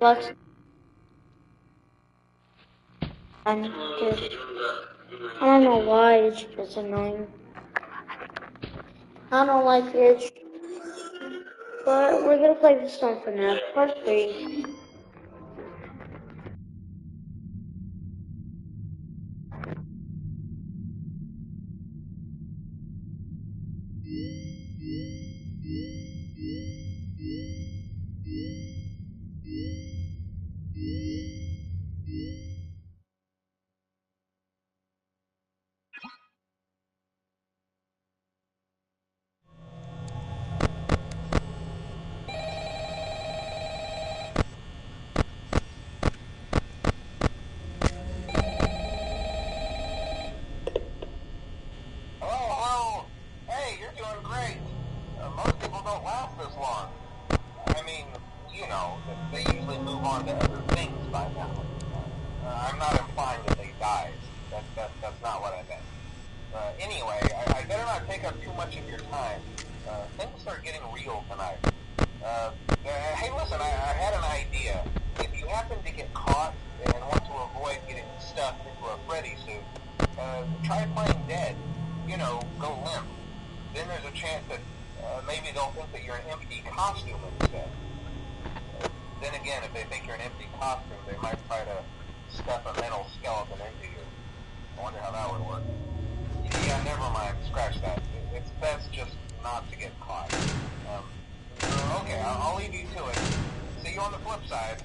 Flex. And just, I don't know why, it's just annoying. I don't like it, but we're gonna play this on Fnaf Part 3. Hello. Hey, you're doing great. Most people don't last this long. I mean, you know, they usually move on to other things by now. I'm not implying that they died. That's not what I meant. Anyway, I better not take up too much of your time. Things are getting real tonight. Hey, listen, I had an idea. If you happen to get caught and want to avoid getting stuffed into a Freddy suit, try playing dead. You know, go limp. Then there's a chance that maybe they'll think that you're an empty costume instead. Then again, if they think you're an empty costume, they might try to stuff a mental skeleton into you. I wonder how that would work. Yeah, never mind. Scratch that. It's best just not to get caught. Okay, I'll leave you to it. See you on the flip side.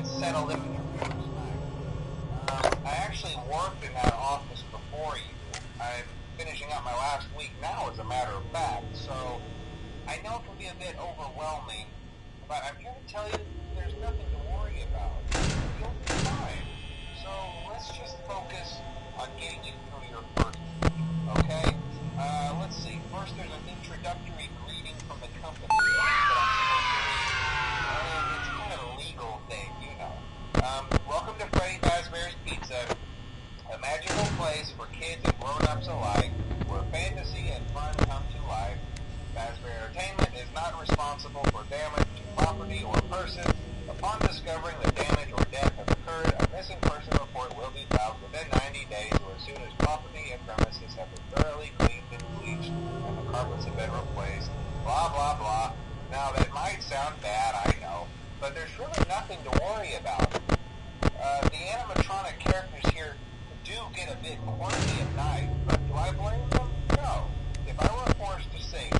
get settled into your first night. I actually worked in that office before you. I'm finishing up my last week now, as a matter of fact, so I know it can be a bit overwhelming, but I'm here to tell you there's nothing to worry about. You'll be fine. So let's just focus on getting you through your first week, okay? Let's see. First, there's an introductory greeting from the company that I'm supposed to read. It's kind of a legal thing, you know. Welcome to Freddy Fazbear's Pizza, a magical place for kids and grown-ups alike, where fantasy and fun come to life. Fazbear Entertainment is not responsible for damage to property or person. Upon discovering that damage or death has occurred, a missing person report will be filed within 90 days or as soon as property and premises have been thoroughly cleaned and bleached and the carpets have been replaced. Blah, blah, blah. Now, that might sound bad, I know, but there's really nothing to worry about. The animatronic characters here do get a bit quirky at night, but do I blame them? No. If I were forced to sing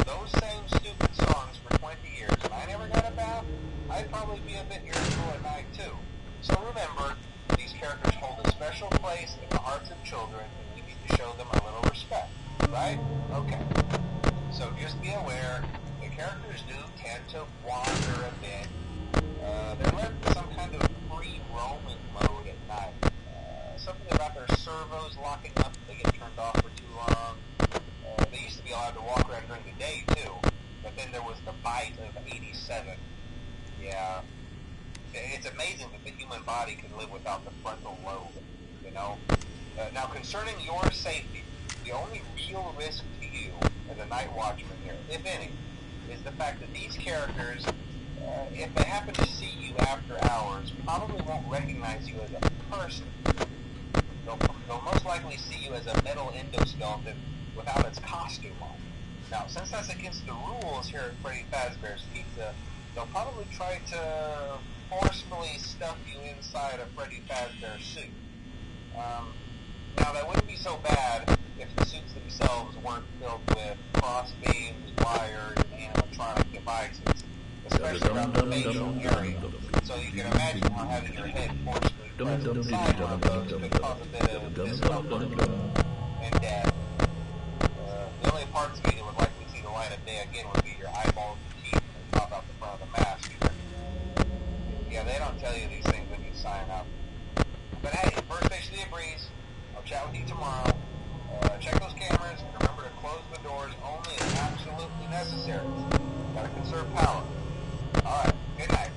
those same stupid songs for 20 years and I never got a bath, I'd probably be a bit irritable at night too. So remember, these characters hold a special place in the hearts of children and we need to show them a little respect, right? Okay. So just be aware, the characters do tend to wander a bit. They're left in some kind of free roaming mode at night. Something about their servos locking up if they get turned off for too long. They used to be allowed to walk around during the day too, but then there was the bite of 87. Yeah, it's amazing that the human body can live without the frontal lobe, you know? Now, concerning your safety, the only real risk to you as a night watchman here, if any, is the fact that these characters, if they happen to see you after hours, probably won't recognize you as a person. They'll most likely see you as a metal endoskeleton without its costume on. Now, since that's against the rules here at Freddy Fazbear's Pizza, they'll probably try to forcefully stuff you inside a Freddy Fazbear suit. Now, that wouldn't be so bad if the suits themselves weren't filled with cross beams, wires, and animatronic devices, especially around the facial area. So you can imagine how having your head forcefully pressed inside one of those could cause a bit of discomfort and death. The only parts of you that would likely see the light of day again would be your eyeballs and teeth when they pop out the front of the mask. Yeah, they don't tell you these things when you sign up. But hey, first station of the breeze. I'll chat with you tomorrow. Check those cameras and remember to close the doors only as absolutely necessary. Gotta conserve power. Alright, good night.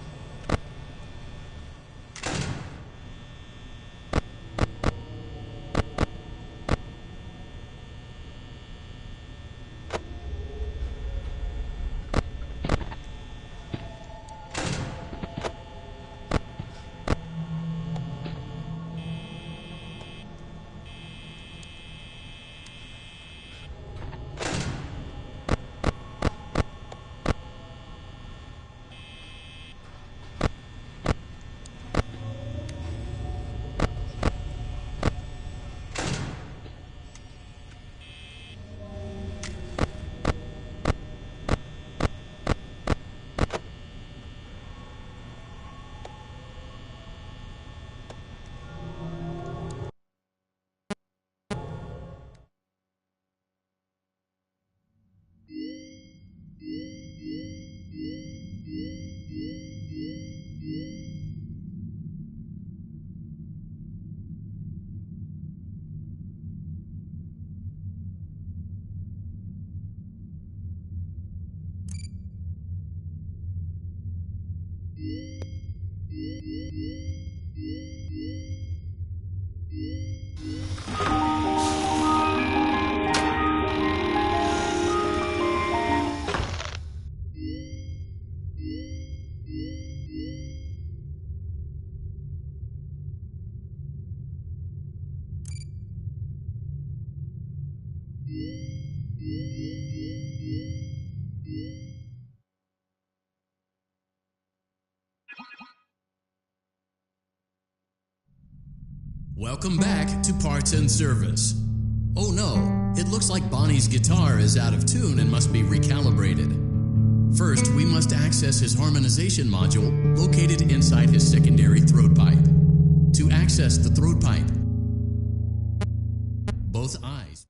Welcome back to Parts and Service. Oh no, it looks like Bonnie's guitar is out of tune and must be recalibrated. First, we must access his harmonization module located inside his secondary throat pipe. To access the throat pipe, both eyes.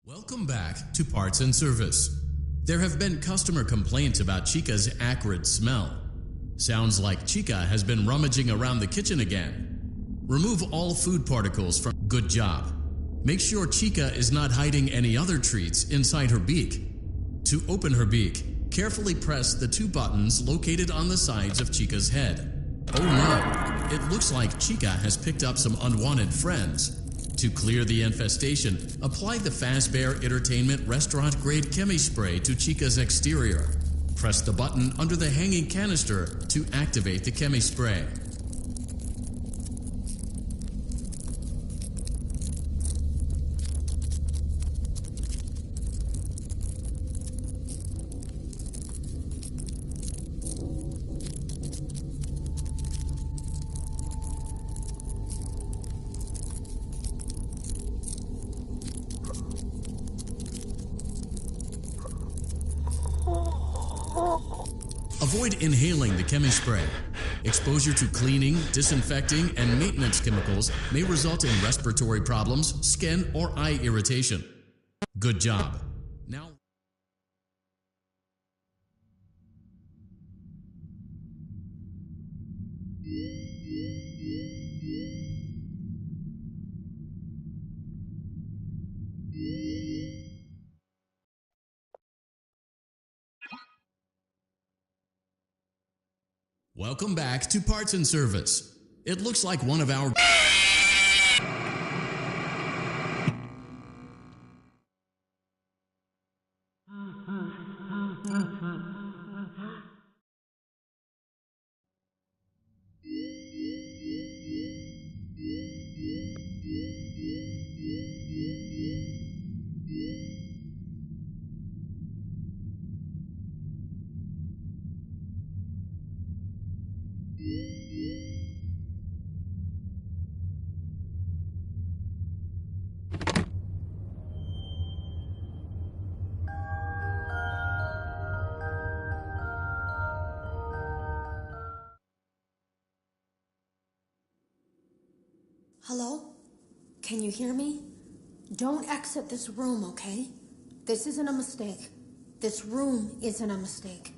Welcome back to Parts and Service. There have been customer complaints about Chica's acrid smell. Sounds like Chica has been rummaging around the kitchen again. Remove all food particles from. Good job. Make sure Chica is not hiding any other treats inside her beak. To open her beak, carefully press the two buttons located on the sides of Chica's head. Oh no, it looks like Chica has picked up some unwanted friends. To clear the infestation, apply the Fazbear Entertainment Restaurant Grade Chemi Spray to Chica's exterior. Press the button under the hanging canister to activate the Chemi Spray. Avoid inhaling the Chemi Spray. Exposure to cleaning, disinfecting, and maintenance chemicals may result in respiratory problems, skin, or eye irritation. Good job. Now, welcome back to Parts and Service. It looks like one of our Hello? Can you hear me? Don't exit this room, okay? This isn't a mistake. This room isn't a mistake.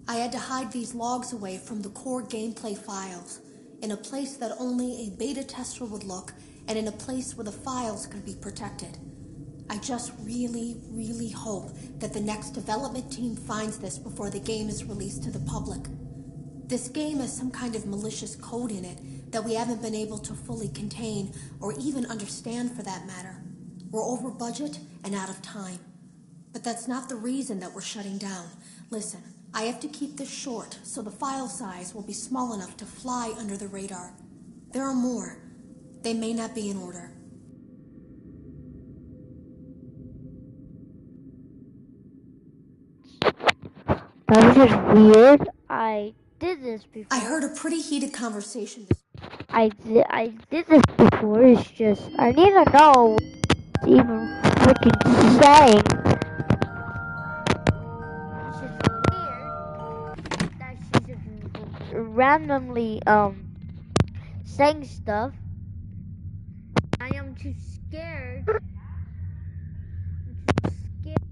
I had to hide these logs away from the core gameplay files, in a place that only a beta tester would look, and in a place where the files could be protected. I just really, really hope that the next development team finds this before the game is released to the public. This game has some kind of malicious code in it that we haven't been able to fully contain or even understand for that matter. We're over budget and out of time. But that's not the reason that we're shutting down. Listen, I have to keep this short so the file size will be small enough to fly under the radar. There are more. They may not be in order. That was just weird. I did this before. I heard a pretty heated conversation. I did this before. It's just I need to know what it's even freaking saying. It's just weird that she's just randomly saying stuff. I am too scared. I'm too scared.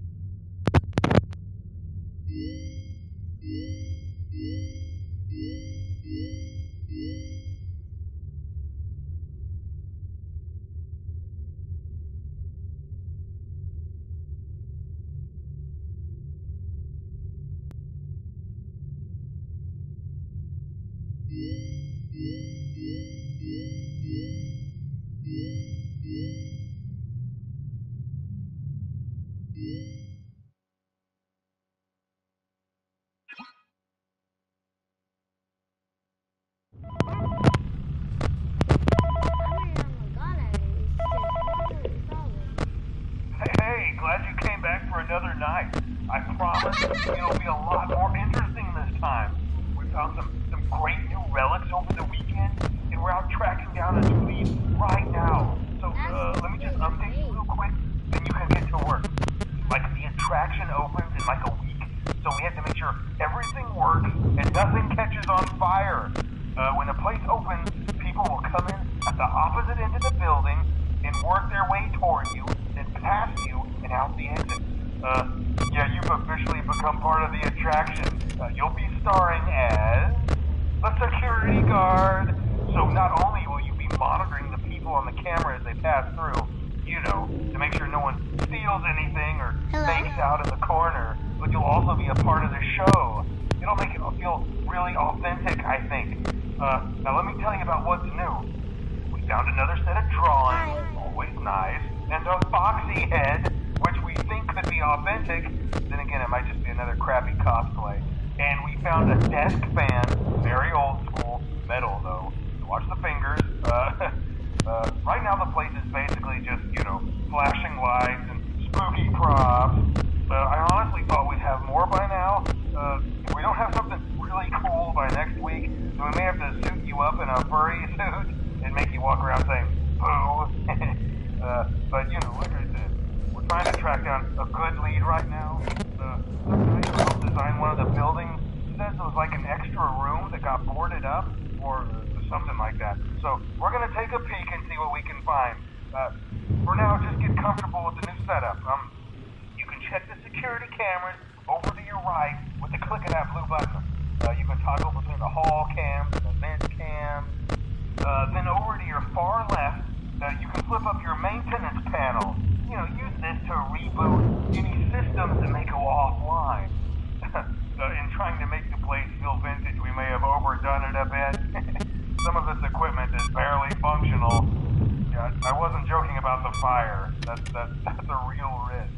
Hey, glad you came back for another night. I promise it'll be a lot more interesting this time. We found some great new relics over the weekend, and we're out tracking down a new lead right now. So let me just update you real quick, then you can get to work. Like, the attraction opens in like a week, so we have to make sure everything works and nothing catches on fire. When the place opens, people will come in at the opposite end of the building and work their way toward you, then past you, and out the exit. Yeah, you've officially become part of the attraction. You'll be starring as a security guard. So not only will you be monitoring the people on the camera as they pass through, you know, to make sure no one steals anything or fakes out in the corner, but you'll also be a part of the show. It'll make it feel really authentic, I think. Now let me tell you about what's new. We found another set of drawings, always nice, and a foxy head, which we think could be authentic. Then again, it might just be another crappy cosplay. And we found a desk fan, very old school, metal though. So watch the fingers. Right now the place is basically just, you know, flashing lights and spooky props. I honestly thought we'd have more by now. If we don't have something really cool by next week, then we may have to suit you up in a furry suit and make you walk around saying, boo. But, you know, like I said, we're trying to track down a good lead right now. Some guy who helped design one of the buildings says it was like an extra room that got boarded up, or something like that. So we're going to take a peek and see what we can find. For now, just get comfortable with the new setup. You can check the security cameras over to your right with the click of that blue button. You can toggle between the hall cams and the vent cams. Then over to your far left, you can flip up your maintenance panel. You know, use this to reboot any systems that may go offline. In trying to make the place feel vintage, we may have overdone it a bit. Some of this equipment is barely functional. Yeah, I wasn't joking about the fire. That's a real risk.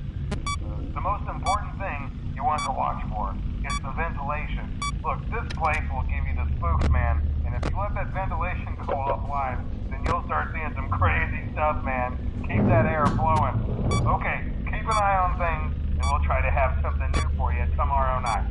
The most important thing you want to watch for is the ventilation. Look, this place will give you the spooks, man, and if you let that ventilation go offline, then you'll start seeing some crazy stuff, man. Keep that air flowing. Okay, keep an eye on things, and we'll try to have something new for you tomorrow night.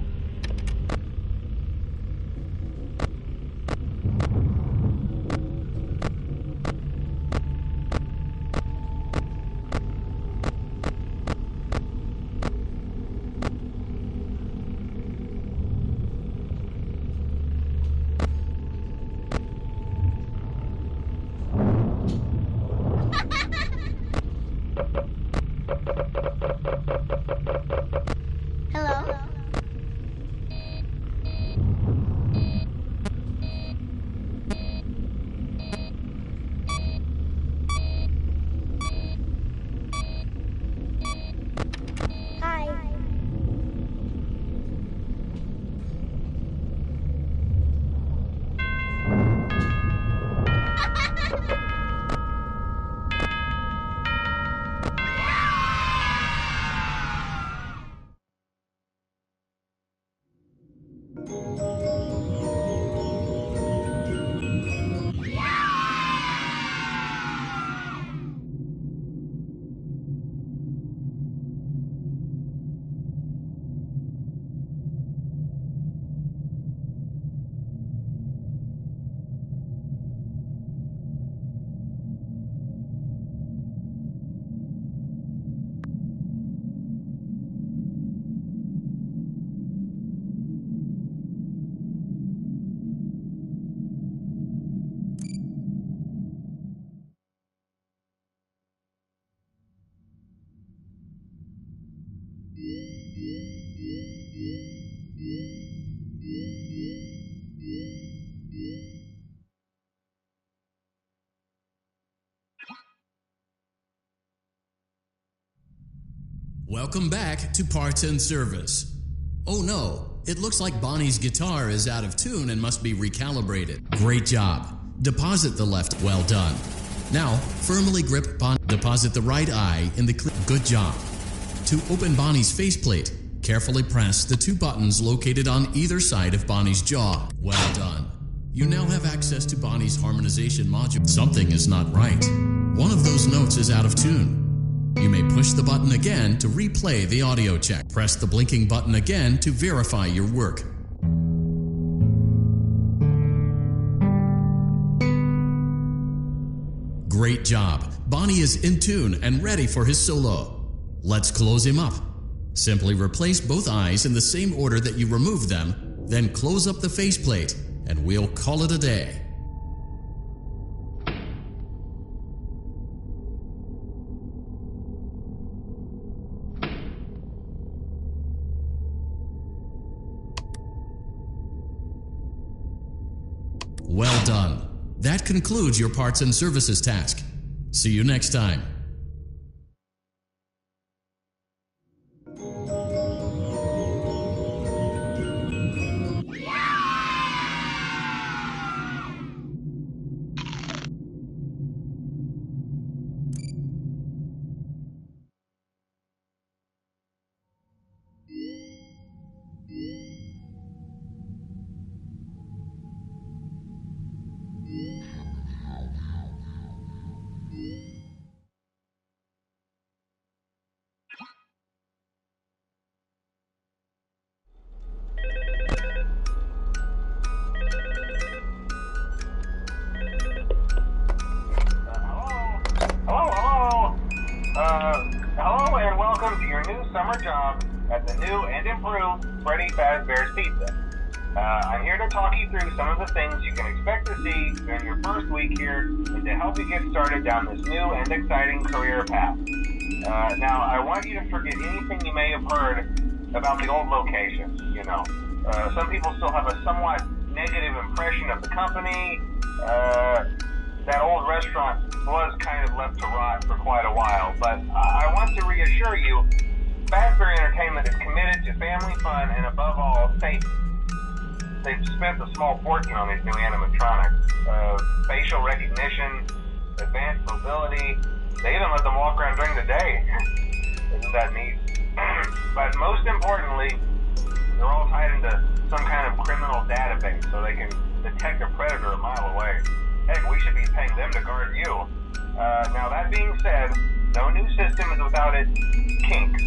Welcome back to Parts and Service. Oh no, it looks like Bonnie's guitar is out of tune and must be recalibrated. Great job. Deposit the left. Well done. Now, firmly grip Bonnie. Deposit the right eye in the clip. Good job. To open Bonnie's faceplate, carefully press the two buttons located on either side of Bonnie's jaw. Well done. You now have access to Bonnie's harmonization module. Something is not right. One of those notes is out of tune. You may push the button again to replay the audio check. Press the blinking button again to verify your work. Great job. Bonnie is in tune and ready for his solo. Let's close him up. Simply replace both eyes in the same order that you removed them, then close up the faceplate, and we'll call it a day. Well done. That concludes your parts and services task. See you next time. Hello and welcome to your new summer job at the new and improved Freddy Fazbear's Pizza. I'm here to talk you through some of the things you can expect to see during your first week here and to help you get started down this new and exciting career path. Now, I want you to forget anything you may have heard about the old location. Some people still have a somewhat negative impression of the company. That old restaurant was kind of left to rot for quite a while, but I want to reassure you, Fazbear Entertainment is committed to family fun and above all, safety. They've spent a small fortune on these new animatronics. Facial recognition, advanced mobility, they even let them walk around during the day. Isn't that neat? But most importantly, they're all tied into some kind of criminal database so they can detect a predator a mile away. Heck, we should be paying them to guard you. Now, that being said, no new system is without its kinks.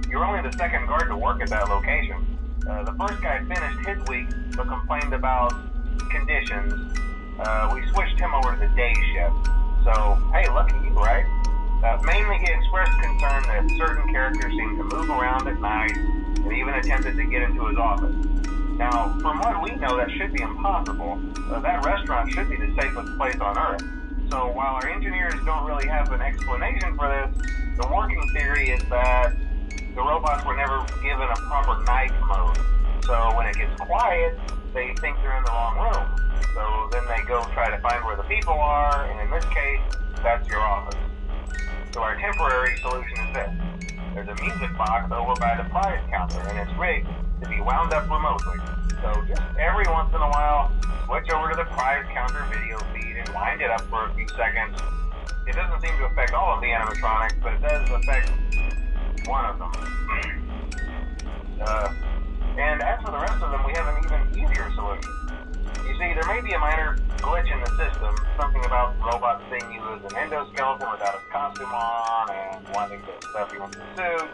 You're only the second guard to work at that location. The first guy finished his week but complained about conditions. We switched him over to the day shift. So, hey, lucky you, right? Mainly he expressed concern that certain characters seemed to move around at night and even attempted to get into his office. Now, from what we know, that should be impossible. That restaurant should be the safest place on Earth. So while our engineers don't really have an explanation for this, the working theory is that the robots were never given a proper night mode. So when it gets quiet, they think they're in the wrong room. So then they go try to find where the people are, and in this case, that's your office. So our temporary solution is this. There's a music box over by the prize counter, and it's rigged to be wound up remotely. So just every once in a while, switch over to the prize counter video feed and wind it up for a few seconds. It doesn't seem to affect all of the animatronics, but it does affect one of them. And as for the rest of them, we have an even easier solution. You see, there may be a minor glitch in the system, something about robots seeing you as an endoskeleton without a costume on and wanting to stuff you into the suit.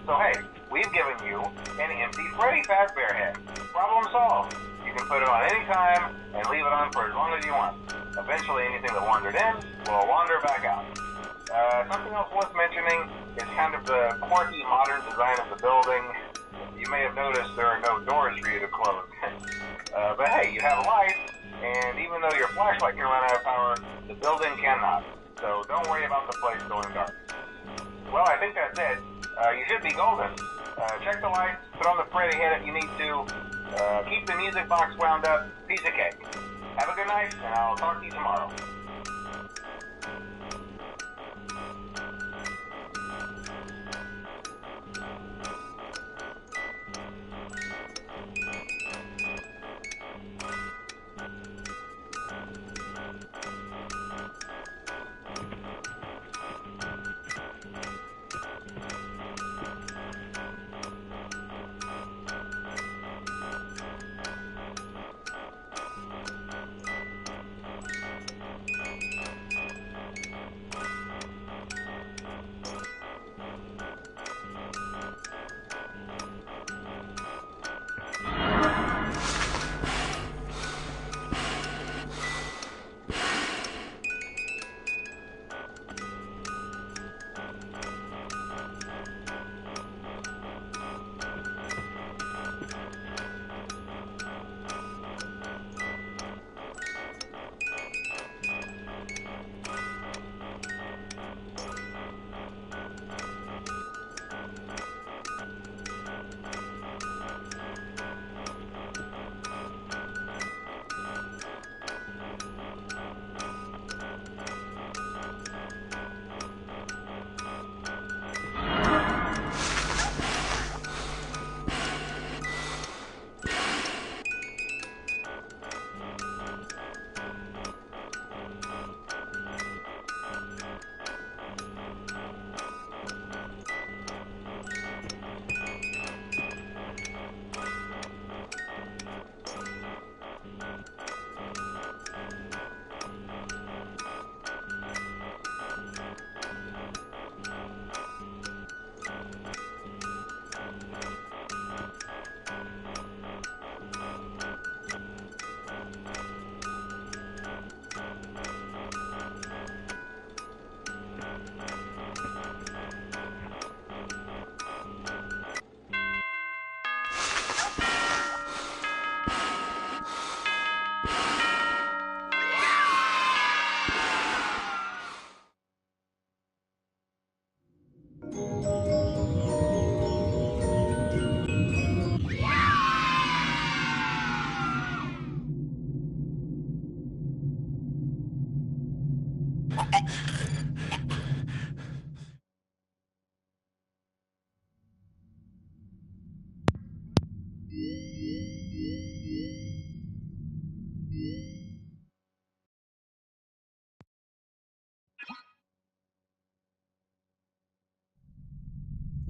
So hey, we've given you an empty Freddy Fazbear head. Problem solved. You can put it on any time and leave it on for as long as you want. Eventually anything that wandered in will wander back out. Something else worth mentioning is kind of the quirky modern design of the building. You may have noticed there are no doors for you to close. But hey, you have a light, and even though your flashlight can run out of power, the building cannot. So don't worry about the place going dark. Well, I think that's it. You should be golden. Check the lights, put on the Freddy head if you need to. Keep the music box wound up. Piece of cake. Have a good night, and I'll talk to you tomorrow.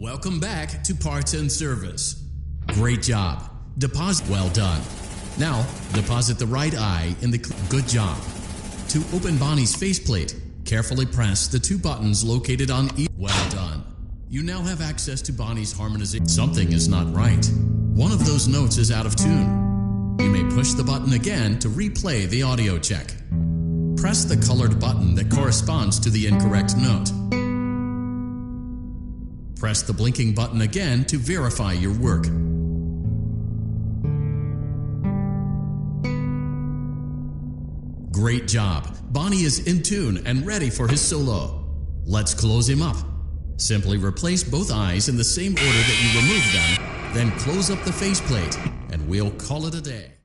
Welcome back to Parts and Service. Great job. Deposit. Well done. Now, deposit the right eye in the... Good job. To open Bonnie's faceplate, carefully press the two buttons located on each... Well done. You now have access to Bonnie's harmonization. Something is not right. One of those notes is out of tune. You may push the button again to replay the audio check. Press the colored button that corresponds to the incorrect note. Press the blinking button again to verify your work. Great job. Bonnie is in tune and ready for his solo. Let's close him up. Simply replace both eyes in the same order that you removed them, then close up the faceplate, and we'll call it a day.